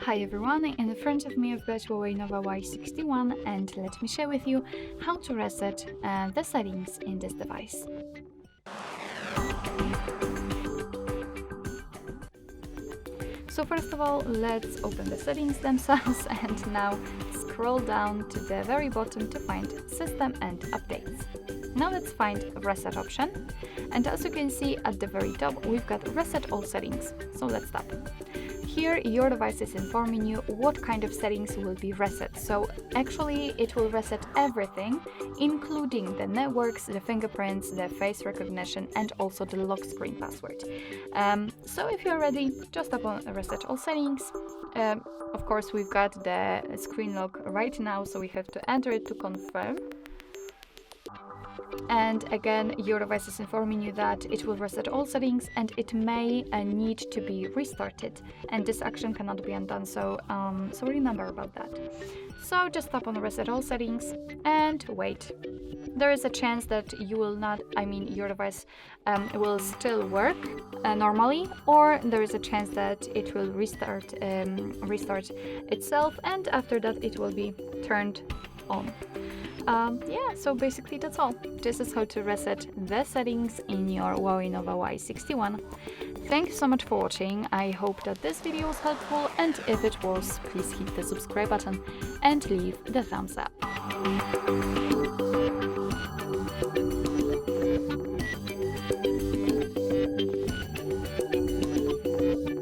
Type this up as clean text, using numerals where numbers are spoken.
Hi everyone, in front of me I've got HUAWEI Nova Y61 and let me share with you how to reset the settings in this device. So first of all, let's open the settings themselves and now scroll down to the very bottom to find System and Updates. Now let's find Reset option, and as you can see at the very top we've got Reset All Settings, so let's tap. Here your device is informing you what kind of settings will be reset. So actually it will reset everything, including the networks, the fingerprints, the face recognition, and also the lock screen password. So if you're ready, just tap on Reset All Settings. Of course we've got the screen lock right now, so we have to enter it to confirm. And again, your device is informing you that it will reset all settings and it may need to be restarted, and this action cannot be undone, so remember about that. So just tap on Reset All Settings and wait. There is a chance that you will not, your device will still work normally, or there is a chance that it will restart itself, and after that it will be turned on. So basically that's all. This is how to reset the settings in your HUAWEI Nova Y61. Thank you so much for watching. I hope that this video was helpful, and if it was, please hit the subscribe button and leave the thumbs up.